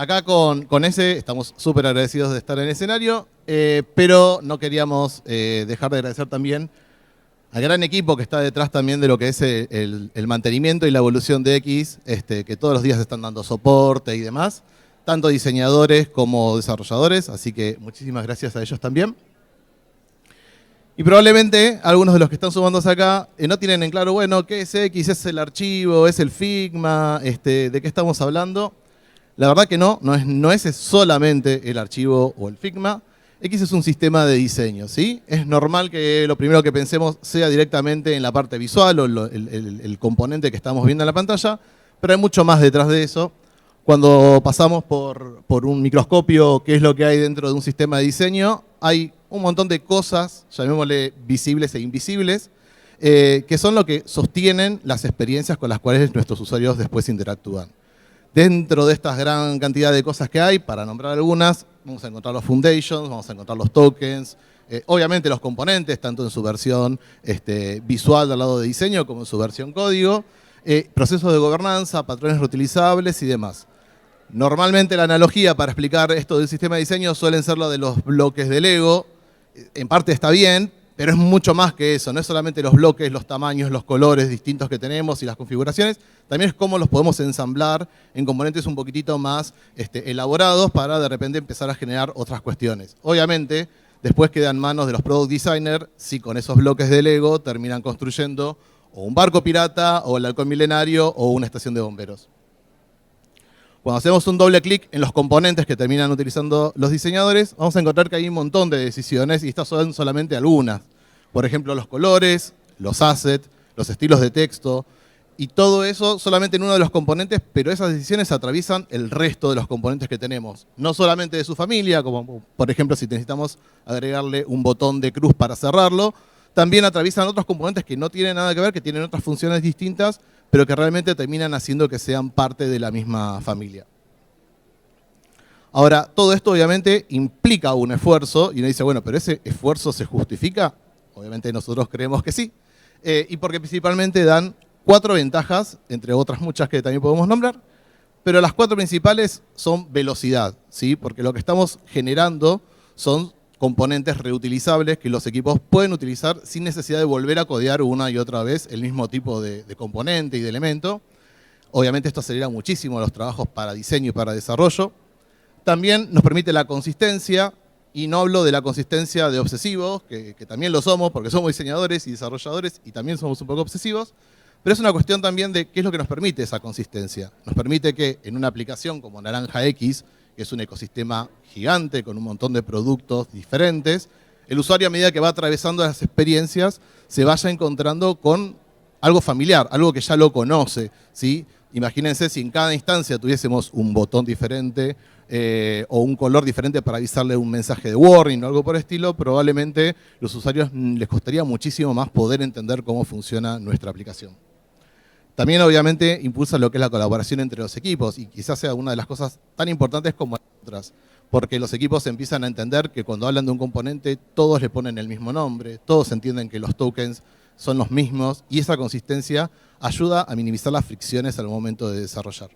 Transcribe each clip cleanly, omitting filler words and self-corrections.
acá con ese estamos súper agradecidos de estar en el escenario, pero no queríamos dejar de agradecer también al gran equipo que está detrás también de lo que es el mantenimiento y la evolución de X, que todos los días están dando soporte y demás, tanto diseñadores como desarrolladores, así que muchísimas gracias a ellos también. Y probablemente algunos de los que están sumándose acá no tienen en claro, bueno, ¿qué es X? ¿Es el archivo? ¿Es el Figma? ¿De qué estamos hablando? La verdad que no es solamente el archivo o el Figma. X es un sistema de diseño, ¿sí? Es normal que lo primero que pensemos sea directamente en la parte visual o el componente que estamos viendo en la pantalla, pero hay mucho más detrás de eso. Cuando pasamos por un microscopio, qué es lo que hay dentro de un sistema de diseño, hay un montón de cosas, llamémosle visibles e invisibles, que son lo que sostienen las experiencias con las cuales nuestros usuarios después interactúan. Dentro de esta gran cantidad de cosas que hay, para nombrar algunas, vamos a encontrar los foundations, vamos a encontrar los tokens, obviamente los componentes, tanto en su versión visual al lado de diseño como en su versión código, procesos de gobernanza, patrones reutilizables y demás. Normalmente la analogía para explicar esto del sistema de diseño suelen ser lo de los bloques de Lego. En parte está bien, pero es mucho más que eso. No es solamente los bloques, los tamaños, los colores distintos que tenemos y las configuraciones, también es cómo los podemos ensamblar en componentes un poquitito más elaborados para de repente empezar a generar otras cuestiones. Obviamente, después queda en manos de los product designers si con esos bloques de Lego terminan construyendo o un barco pirata, o el halcón milenario, o una estación de bomberos. Cuando hacemos un doble clic en los componentes que terminan utilizando los diseñadores, vamos a encontrar que hay un montón de decisiones y estas son solamente algunas. Por ejemplo, los colores, los assets, los estilos de texto y todo eso solamente en uno de los componentes, pero esas decisiones atraviesan el resto de los componentes que tenemos. No solamente de su familia, como por ejemplo si necesitamos agregarle un botón de cruz para cerrarlo, también atraviesan otros componentes que no tienen nada que ver, que tienen otras funciones distintas, pero que realmente terminan haciendo que sean parte de la misma familia. Ahora, todo esto obviamente implica un esfuerzo, y uno dice, bueno, ¿pero ese esfuerzo se justifica? Obviamente nosotros creemos que sí, y porque principalmente dan 4 ventajas, entre otras muchas que también podemos nombrar, pero las 4 principales son velocidad, ¿sí? Porque lo que estamos generando son componentes reutilizables que los equipos pueden utilizar sin necesidad de volver a codear una y otra vez el mismo tipo de componente y de elemento. Obviamente esto acelera muchísimo los trabajos para diseño y para desarrollo. También nos permite la consistencia, y no hablo de la consistencia de obsesivos, que también lo somos porque somos diseñadores y desarrolladores y también somos un poco obsesivos, pero es una cuestión también de qué es lo que nos permite esa consistencia. Nos permite que en una aplicación como Naranja X, que es un ecosistema gigante con un montón de productos diferentes, el usuario a medida que va atravesando las experiencias se vaya encontrando con algo familiar, algo que ya lo conoce, ¿sí? Imagínense si en cada instancia tuviésemos un botón diferente o un color diferente para avisarle un mensaje de warning o algo por el estilo, probablemente a los usuarios les costaría muchísimo más poder entender cómo funciona nuestra aplicación. También obviamente impulsa lo que es la colaboración entre los equipos y quizás sea una de las cosas tan importantes como otras, porque los equipos empiezan a entender que cuando hablan de un componente todos le ponen el mismo nombre, todos entienden que los tokens son los mismos y esa consistencia ayuda a minimizar las fricciones al momento de desarrollar.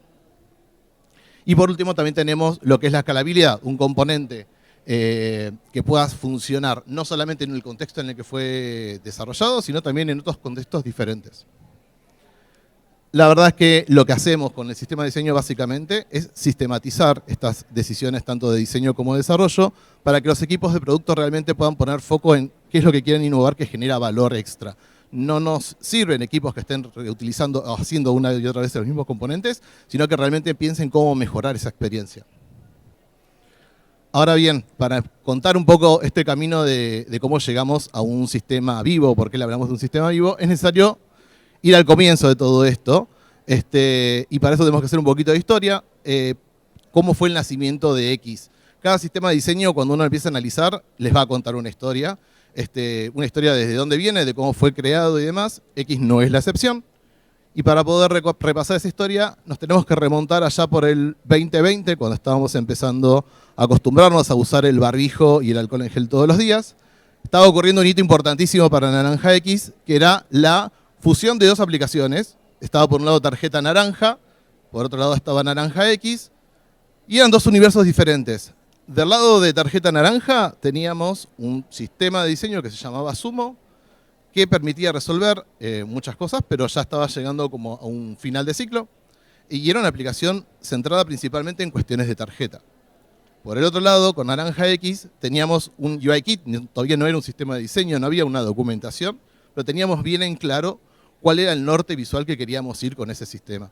Y por último también tenemos lo que es la escalabilidad, un componente que pueda funcionar no solamente en el contexto en el que fue desarrollado, sino también en otros contextos diferentes. La verdad es que lo que hacemos con el sistema de diseño básicamente es sistematizar estas decisiones tanto de diseño como de desarrollo para que los equipos de producto realmente puedan poner foco en qué es lo que quieren innovar que genera valor extra. No nos sirven equipos que estén reutilizando o haciendo una y otra vez los mismos componentes, sino que realmente piensen cómo mejorar esa experiencia. Ahora bien, para contar un poco este camino de cómo llegamos a un sistema vivo, por qué le hablamos de un sistema vivo, es necesario ir al comienzo de todo esto, y para eso tenemos que hacer un poquito de historia, cómo fue el nacimiento de X. Cada sistema de diseño, cuando uno empieza a analizar, les va a contar una historia desde dónde viene, de cómo fue creado y demás. X no es la excepción. Y para poder repasar esa historia, nos tenemos que remontar allá por el 2020, cuando estábamos empezando a acostumbrarnos a usar el barbijo y el alcohol en gel todos los días. Estaba ocurriendo un hito importantísimo para Naranja X, que era la fusión de 2 aplicaciones. Estaba por un lado tarjeta naranja, por otro lado estaba Naranja X, Y eran dos universos diferentes. Del lado de tarjeta naranja teníamos un sistema de diseño que se llamaba Sumo, que permitía resolver muchas cosas, pero ya estaba llegando como a un final de ciclo. Y era una aplicación centrada principalmente en cuestiones de tarjeta. Por el otro lado, con Naranja X, teníamos un UI Kit, todavía no era un sistema de diseño, no había una documentación, pero teníamos bien en claro cuál era el norte visual que queríamos ir con ese sistema.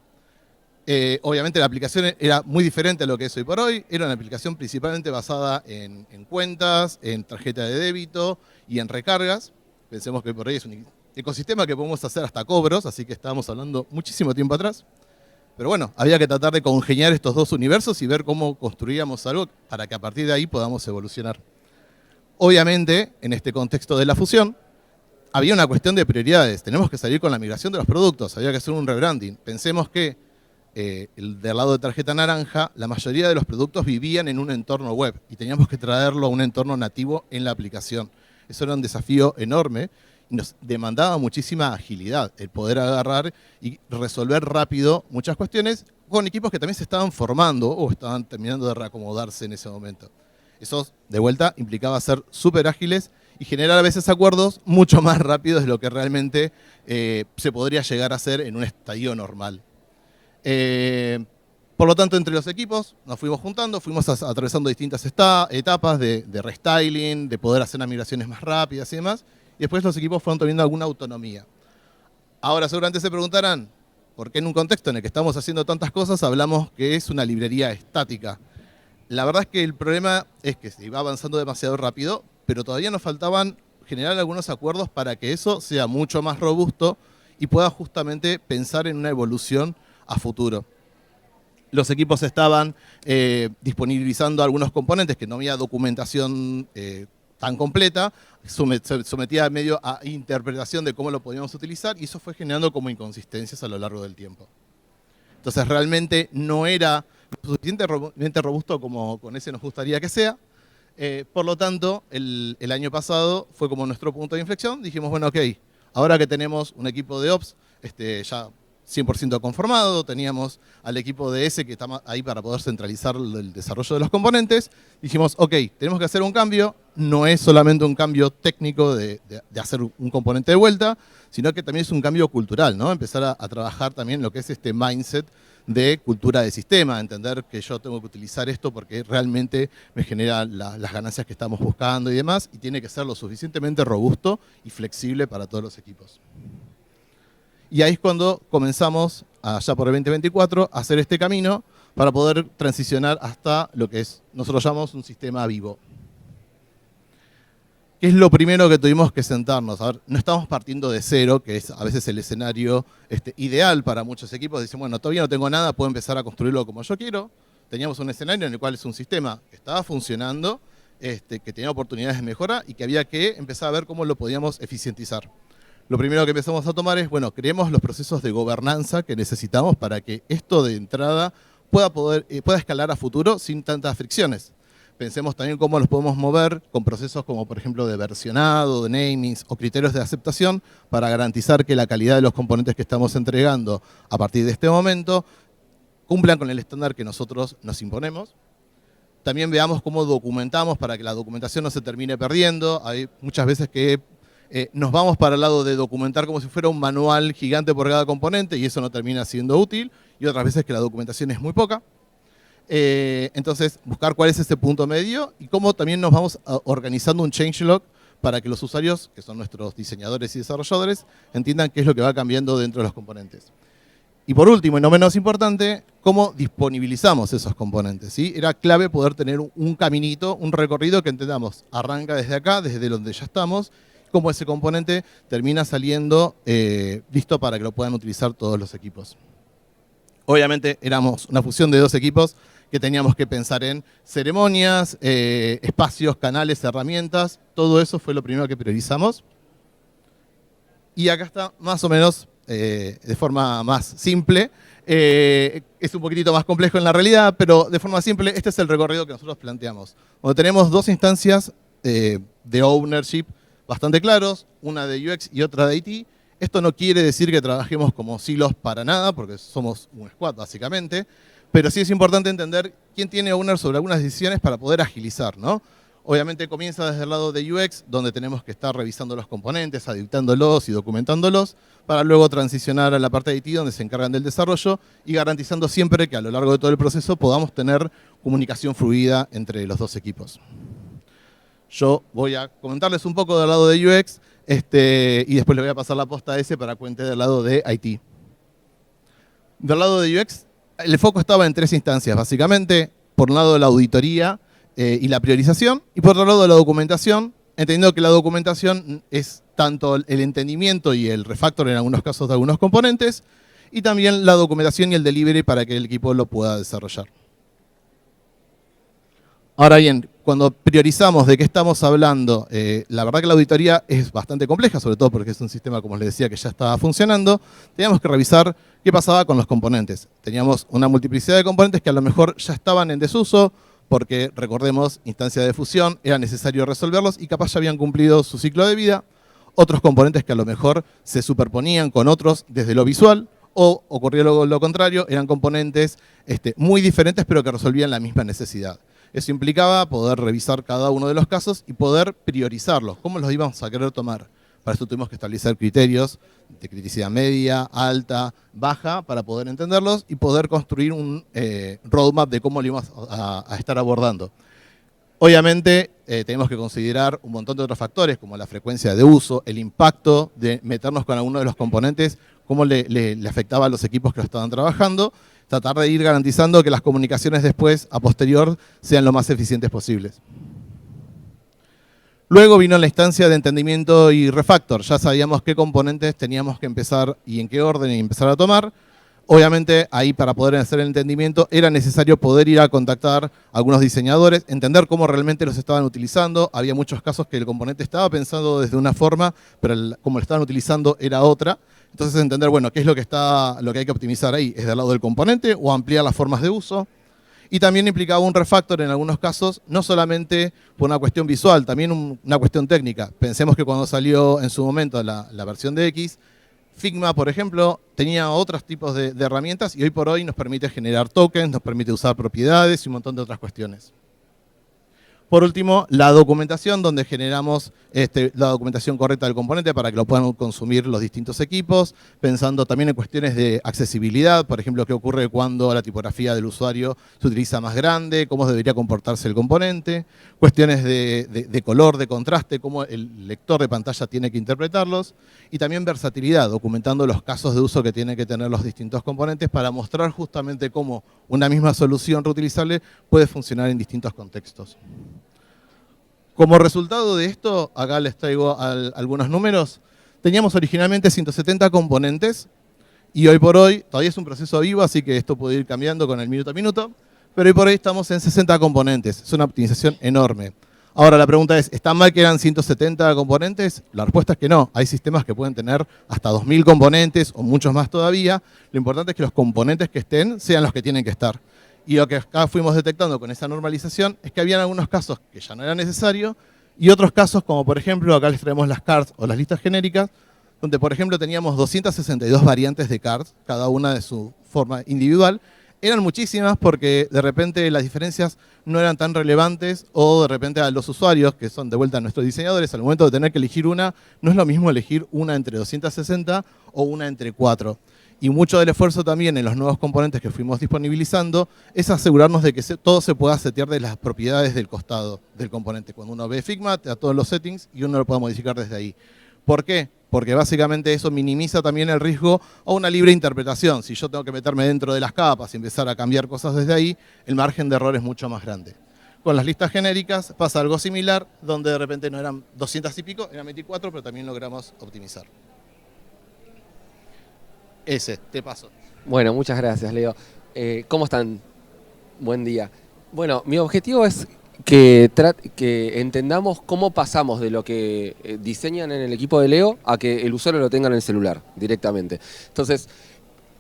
Obviamente la aplicación era muy diferente a lo que es hoy por hoy, era una aplicación principalmente basada en cuentas, en tarjeta de débito y en recargas. Pensemos que por ahí es un ecosistema que podemos hacer hasta cobros, así que estábamos hablando muchísimo tiempo atrás. Pero bueno, había que tratar de congeniar estos dos universos y ver cómo construíamos algo para que a partir de ahí podamos evolucionar. Obviamente, en este contexto de la fusión, había una cuestión de prioridades. Tenemos que salir con la migración de los productos, había que hacer un rebranding. Pensemos que del lado de tarjeta naranja, la mayoría de los productos vivían en un entorno web y teníamos que traerlo a un entorno nativo en la aplicación. Eso era un desafío enorme y nos demandaba muchísima agilidad, el poder agarrar y resolver rápido muchas cuestiones con equipos que también se estaban formando o estaban terminando de reacomodarse en ese momento. Eso, de vuelta, implicaba ser súper ágiles y generar a veces acuerdos mucho más rápidos de lo que realmente se podría llegar a hacer en un estadio normal. Por lo tanto, entre los equipos nos fuimos juntando, fuimos atravesando distintas etapas de restyling, de poder hacer las migraciones más rápidas y demás, y después los equipos fueron teniendo alguna autonomía. Ahora seguramente se preguntarán, ¿por qué en un contexto en el que estamos haciendo tantas cosas hablamos que es una librería estática? La verdad es que el problema es que se iba avanzando demasiado rápido, pero todavía nos faltaban generar algunos acuerdos para que eso sea mucho más robusto y pueda justamente pensar en una evolución a futuro. Los equipos estaban disponibilizando algunos componentes que no había documentación tan completa, se sometía medio a interpretación de cómo lo podíamos utilizar y eso fue generando como inconsistencias a lo largo del tiempo. Entonces realmente no era suficientemente robusto como con ese nos gustaría que sea. Por lo tanto, el año pasado fue como nuestro punto de inflexión. Dijimos, bueno, ok, ahora que tenemos un equipo de Ops ya 100% conformado, teníamos al equipo de S que está ahí para poder centralizar el desarrollo de los componentes. Dijimos, ok, tenemos que hacer un cambio, no es solamente un cambio técnico de hacer un componente de vuelta, sino que también es un cambio cultural, ¿no? Empezar a trabajar también lo que es este mindset de cultura de sistema, entender que yo tengo que utilizar esto porque realmente me genera las ganancias que estamos buscando y demás, y tiene que ser lo suficientemente robusto y flexible para todos los equipos. Y ahí es cuando comenzamos, allá por el 2024, a hacer este camino para poder transicionar hasta lo que nosotros llamamos un sistema vivo. ¿Qué es lo primero que tuvimos que sentarnos? A ver, no estamos partiendo de cero, que es a veces el escenario ideal para muchos equipos. Dicen, bueno, todavía no tengo nada, puedo empezar a construirlo como yo quiero. Teníamos un escenario en el cual es un sistema que estaba funcionando, que tenía oportunidades de mejora y que había que empezar a ver cómo lo podíamos eficientizar. Lo primero que empezamos a tomar es, bueno, creemos los procesos de gobernanza que necesitamos para que esto de entrada pueda escalar a futuro sin tantas fricciones. Pensemos también cómo los podemos mover con procesos como, por ejemplo, de versionado, de namings o criterios de aceptación para garantizar que la calidad de los componentes que estamos entregando a partir de este momento cumplan con el estándar que nosotros nos imponemos. También veamos cómo documentamos para que la documentación no se termine perdiendo. Hay muchas veces que nos vamos para el lado de documentar como si fuera un manual gigante por cada componente y eso no termina siendo útil, y otras veces que la documentación es muy poca. Entonces, buscar cuál es ese punto medio y cómo también nos vamos organizando un changelog para que los usuarios, que son nuestros diseñadores y desarrolladores, entiendan qué es lo que va cambiando dentro de los componentes. Y por último, y no menos importante, cómo disponibilizamos esos componentes, ¿sí? Era clave poder tener un caminito, un recorrido que entendamos, arranca desde acá, desde donde ya estamos, cómo ese componente termina saliendo listo para que lo puedan utilizar todos los equipos. Obviamente éramos una fusión de dos equipos que teníamos que pensar en ceremonias, espacios, canales, herramientas. Todo eso fue lo primero que priorizamos. Y acá está más o menos de forma más simple. Es un poquitito más complejo en la realidad, pero de forma simple este es el recorrido que nosotros planteamos. Donde tenemos dos instancias de ownership bastante claros, una de UX y otra de IT. Esto no quiere decir que trabajemos como silos para nada, porque somos un squad básicamente, pero sí es importante entender quién tiene owner sobre algunas decisiones para poder agilizar, ¿no? Obviamente comienza desde el lado de UX, donde tenemos que estar revisando los componentes, adaptándolos y documentándolos, para luego transicionar a la parte de IT, donde se encargan del desarrollo, y garantizando siempre que a lo largo de todo el proceso podamos tener comunicación fluida entre los dos equipos. Yo voy a comentarles un poco del lado de UX, y después le voy a pasar la posta a ese para que cuente del lado de IT. Del lado de UX, el foco estaba en tres instancias, básicamente. Por un lado, la auditoría y la priorización, y por otro lado, la documentación, entendiendo que la documentación es tanto el entendimiento y el refactor en algunos casos de algunos componentes, y también la documentación y el delivery para que el equipo lo pueda desarrollar. Ahora bien, cuando priorizamos de qué estamos hablando, la verdad que la auditoría es bastante compleja, sobre todo porque es un sistema, como les decía, que ya estaba funcionando. Teníamos que revisar qué pasaba con los componentes. Teníamos una multiplicidad de componentes que a lo mejor ya estaban en desuso, porque recordemos, instancia de fusión, era necesario resolverlos y capaz ya habían cumplido su ciclo de vida. Otros componentes que a lo mejor se superponían con otros desde lo visual, o ocurría lo contrario, eran componentes muy diferentes pero que resolvían la misma necesidad. Eso implicaba poder revisar cada uno de los casos y poder priorizarlos. ¿Cómo los íbamos a querer tomar? Para eso tuvimos que establecer criterios de criticidad media, alta, baja, para poder entenderlos y poder construir un roadmap de cómo lo íbamos a estar abordando. Obviamente tenemos que considerar un montón de otros factores, como la frecuencia de uso, el impacto de meternos con alguno de los componentes, cómo le afectaba a los equipos que lo estaban trabajando, tratar de ir garantizando que las comunicaciones después, a posterior, sean lo más eficientes posibles. Luego vino la instancia de entendimiento y refactor. Ya sabíamos qué componentes teníamos que empezar y en qué orden empezar a tomar. Obviamente, ahí para poder hacer el entendimiento era necesario poder ir a contactar a algunos diseñadores, entender cómo realmente los estaban utilizando. Había muchos casos que el componente estaba pensado desde una forma, pero como lo estaban utilizando era otra. Entonces entender, bueno, qué es lo que hay que optimizar ahí. ¿Es del lado del componente o ampliar las formas de uso? Y también implicaba un refactor en algunos casos, no solamente por una cuestión visual, también una cuestión técnica. Pensemos que cuando salió en su momento la versión de X, Figma, por ejemplo, tenía otros tipos de herramientas y hoy por hoy nos permite generar tokens, nos permite usar propiedades y un montón de otras cuestiones. Por último, la documentación, donde generamos la documentación correcta del componente para que lo puedan consumir los distintos equipos, pensando también en cuestiones de accesibilidad, por ejemplo, qué ocurre cuando la tipografía del usuario se utiliza más grande, cómo debería comportarse el componente, cuestiones de color, de contraste, cómo el lector de pantalla tiene que interpretarlos, y también versatilidad, documentando los casos de uso que tienen que tener los distintos componentes para mostrar justamente cómo una misma solución reutilizable puede funcionar en distintos contextos. Como resultado de esto, acá les traigo algunos números. Teníamos originalmente 170 componentes y hoy por hoy, todavía es un proceso vivo, así que esto puede ir cambiando con el minuto a minuto, pero hoy por hoy estamos en 60 componentes. Es una optimización enorme. Ahora la pregunta es, ¿está mal que eran 170 componentes? La respuesta es que no. Hay sistemas que pueden tener hasta 2000 componentes o muchos más todavía. Lo importante es que los componentes que estén sean los que tienen que estar. Y lo que acá fuimos detectando con esa normalización es que había algunos casos que ya no era necesario y otros casos, como por ejemplo, acá les traemos las cards o las listas genéricas, donde por ejemplo teníamos 262 variantes de cards, cada una de su forma individual. Eran muchísimas porque de repente las diferencias no eran tan relevantes o de repente a los usuarios, que son de vuelta nuestros diseñadores, al momento de tener que elegir una, no es lo mismo elegir una entre 260 o una entre 4. Y mucho del esfuerzo también en los nuevos componentes que fuimos disponibilizando es asegurarnos de que todo se pueda setear de las propiedades del costado del componente. Cuando uno ve Figma, te da todos los settings y uno lo puede modificar desde ahí. ¿Por qué? Porque básicamente eso minimiza también el riesgo a una libre interpretación. Si yo tengo que meterme dentro de las capas y empezar a cambiar cosas desde ahí, el margen de error es mucho más grande. Con las listas genéricas pasa algo similar, donde de repente no eran 200 y pico, eran 24, pero también logramos optimizar. Te paso. Bueno, muchas gracias, Leo. ¿Cómo están? Buen día. Bueno, mi objetivo es que entendamos cómo pasamos de lo que diseñan en el equipo de Leo a que el usuario lo tenga en el celular directamente. Entonces,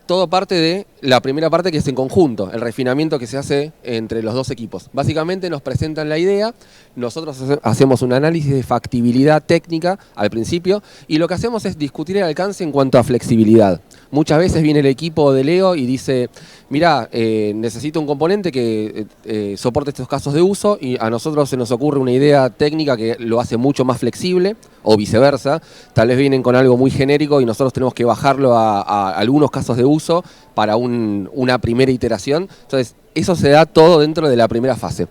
todo parte de la primera parte, que es en conjunto, el refinamiento que se hace entre los dos equipos. Básicamente nos presentan la idea nosotros hacemos un análisis de factibilidad técnica al principio y lo que hacemos es discutir el alcance en cuanto a flexibilidad. Muchas veces viene el equipo de Leo y dice, mirá, necesito un componente que soporte estos casos de uso y a nosotros se nos ocurre una idea técnica que lo hace mucho más flexible o viceversa. Tal vez vienen con algo muy genérico y nosotros tenemos que bajarlo a algunos casos de uso para una primera iteración. Entonces, eso se da todo dentro de la primera fase.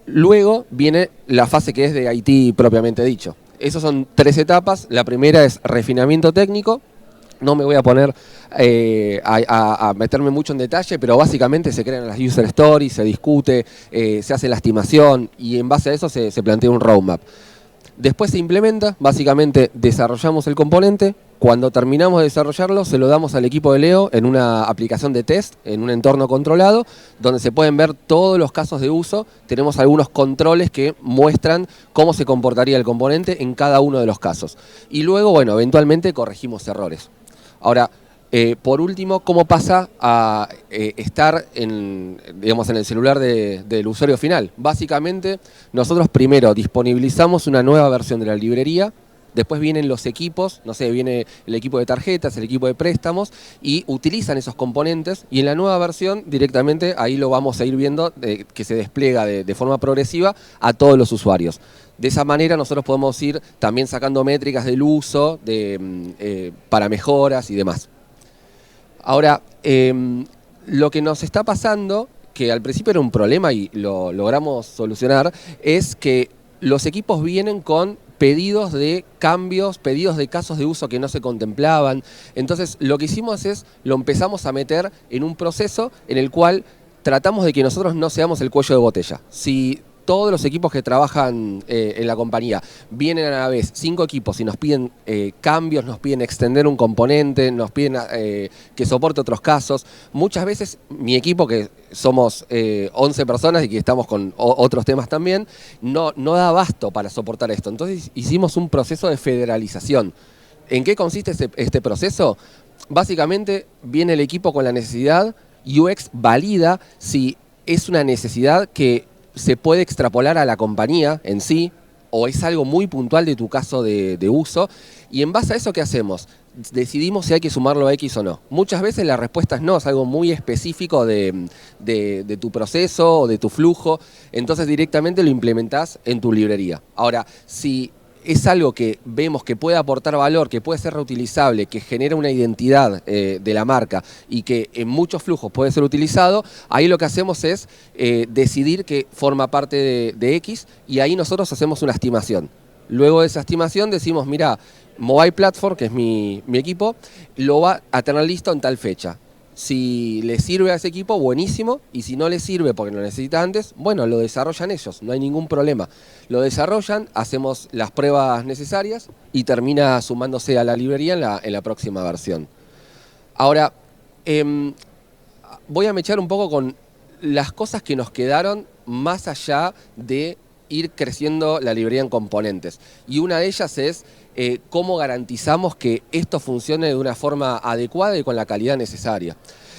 Luego viene la fase que es de IT propiamente dicho. Esas son 3 etapas. La primera es refinamiento técnico. No me voy a poner a meterme mucho en detalle, pero básicamente se crean las user stories, se discute, se hace la estimación y en base a eso se plantea un roadmap. Después se implementa, básicamente desarrollamos el componente. Cuando terminamos de desarrollarlo, se lo damos al equipo de Leo en una aplicación de test, en un entorno controlado, donde se pueden ver todos los casos de uso. Tenemos algunos controles que muestran cómo se comportaría el componente en cada uno de los casos. Y luego, bueno, eventualmente corregimos errores. Ahora, por último, ¿cómo pasa a estar en el celular del usuario final? Básicamente, nosotros primero disponibilizamos una nueva versión de la librería. Después vienen los equipos, no sé, viene el equipo de tarjetas, el equipo de préstamos y utilizan esos componentes y en la nueva versión directamente ahí lo vamos a ir viendo que se despliega de forma progresiva a todos los usuarios. De esa manera nosotros podemos ir también sacando métricas del uso para mejoras y demás. Ahora, lo que nos está pasando, que al principio era un problema y lo logramos solucionar, es que los equipos vienen con pedidos de cambios, pedidos de casos de uso que no se contemplaban. Entonces, lo que hicimos es, lo empezamos a meter en un proceso en el cual tratamos de que nosotros no seamos el cuello de botella. Si todos los equipos que trabajan en la compañía vienen a la vez 5 equipos y nos piden cambios, nos piden extender un componente, nos piden que soporte otros casos. Muchas veces mi equipo, que somos 11 personas y que estamos con otros temas también, no da abasto para soportar esto. Entonces hicimos un proceso de federalización. ¿En qué consiste este proceso? Básicamente viene el equipo con la necesidad, UX valida si es una necesidad que se puede extrapolar a la compañía en sí, o es algo muy puntual de tu caso de uso, y en base a eso, ¿qué hacemos? Decidimos si hay que sumarlo a X o no. Muchas veces la respuesta es no, es algo muy específico de tu proceso o de tu flujo, entonces directamente lo implementás en tu librería. Ahora, si es algo que vemos que puede aportar valor, que puede ser reutilizable, que genera una identidad de la marca y que en muchos flujos puede ser utilizado, ahí lo que hacemos es decidir que forma parte de X y ahí nosotros hacemos una estimación. Luego de esa estimación decimos, mira, Mobile Platform, que es mi equipo, lo va a tener listo en tal fecha. Si le sirve a ese equipo, buenísimo, y si no le sirve porque lo necesita antes, bueno, lo desarrollan ellos, no hay ningún problema. Lo desarrollan, hacemos las pruebas necesarias y termina sumándose a la librería en la próxima versión. Ahora, voy a mechar un poco con las cosas que nos quedaron más allá de ir creciendo la librería en componentes. Y una de ellas es cómo garantizamos que esto funcione de una forma adecuada y con la calidad necesaria.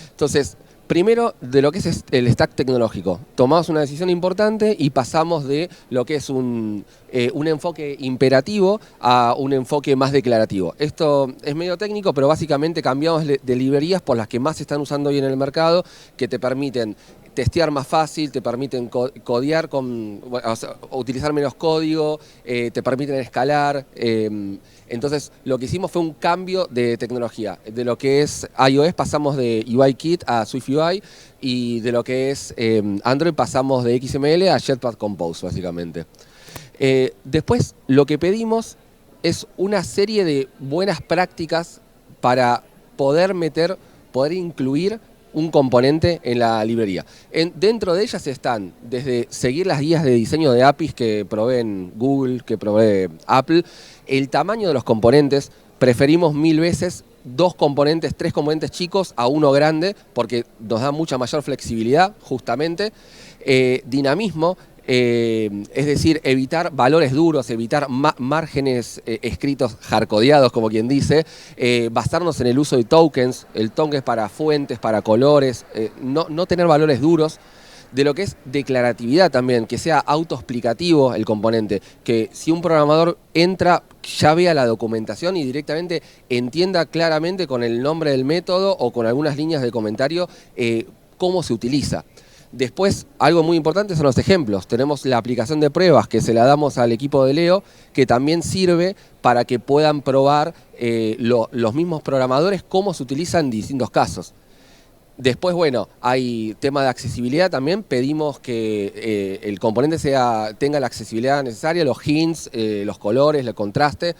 Entonces, primero, de lo que es el stack tecnológico. Tomamos una decisión importante y pasamos de lo que es un enfoque imperativo a un enfoque más declarativo. Esto es medio técnico, pero básicamente cambiamos de librerías por las que más se están usando hoy en el mercado, que te permiten testear más fácil, te permiten codear utilizar menos código, te permiten escalar. Entonces, lo que hicimos fue un cambio de tecnología. De lo que es iOS pasamos de UIKit a SwiftUI y de lo que es Android pasamos de XML a Jetpack Compose, básicamente. Después, lo que pedimos es una serie de buenas prácticas para poder incluir un componente en la librería. Dentro de ellas están desde seguir las guías de diseño de APIs que proveen Google, que provee Apple, el tamaño de los componentes. Preferimos 1000 veces 2 componentes, 3 componentes chicos a uno grande porque nos da mucha mayor flexibilidad, justamente. Dinamismo. Es decir, evitar valores duros, evitar márgenes escritos hardcodeados, como quien dice, basarnos en el uso de tokens. El token es para fuentes, para colores, no tener valores duros. de lo que es declaratividad también, que sea autoexplicativo el componente, que si un programador entra ya vea la documentación y directamente entienda claramente con el nombre del método o con algunas líneas de comentario cómo se utiliza. Después, algo muy importante son los ejemplos. Tenemos la aplicación de pruebas que se la damos al equipo de Leo, que también sirve para que puedan probar los mismos programadores cómo se utilizan en distintos casos. Después, bueno, hay tema de accesibilidad también. Pedimos que el componente tenga la accesibilidad necesaria, los hints, los colores, el contraste,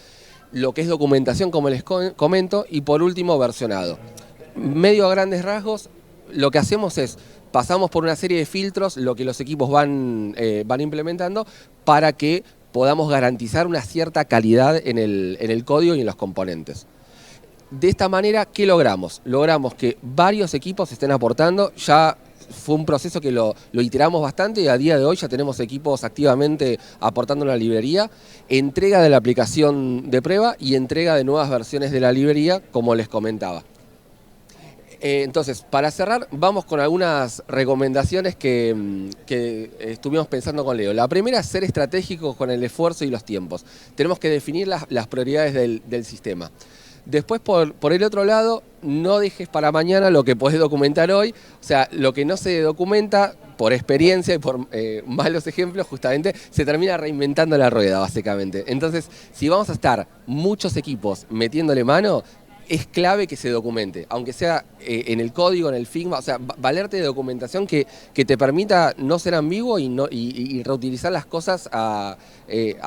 lo que es documentación, como les comento, y por último, versionado. Medio a grandes rasgos, lo que hacemos es, pasamos por una serie de filtros, lo que los equipos van implementando, para que podamos garantizar una cierta calidad en el código y en los componentes. De esta manera, ¿qué logramos? Logramos que varios equipos estén aportando. Ya fue un proceso que lo iteramos bastante y a día de hoy ya tenemos equipos activamente aportando en la librería, entrega de la aplicación de prueba y entrega de nuevas versiones de la librería, como les comentaba. Entonces, para cerrar, vamos con algunas recomendaciones que estuvimos pensando con Leo. La primera es ser estratégicos con el esfuerzo y los tiempos. Tenemos que definir las prioridades del sistema. Después, por el otro lado, no dejes para mañana lo que podés documentar hoy. O sea, lo que no se documenta, por experiencia y por malos ejemplos, justamente, se termina reinventando la rueda, básicamente. Entonces, si vamos a estar muchos equipos metiéndole mano, es clave que se documente, aunque sea en el código, en el Figma, o sea, valerte de documentación que te permita no ser ambiguo y reutilizar las cosas a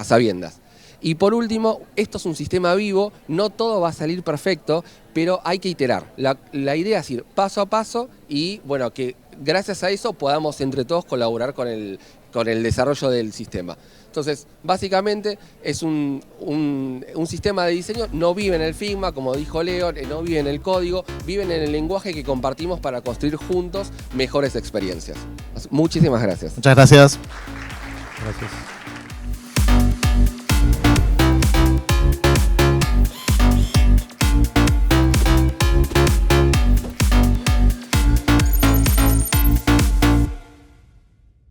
sabiendas. Y por último, esto es un sistema vivo, no todo va a salir perfecto, pero hay que iterar. La idea es ir paso a paso y, bueno, que gracias a eso podamos entre todos colaborar con el desarrollo del sistema. Entonces, básicamente es un sistema de diseño, no vive en el Figma, como dijo Leo, no vive en el código, viven en el lenguaje que compartimos para construir juntos mejores experiencias. Muchísimas gracias. Muchas gracias. Gracias.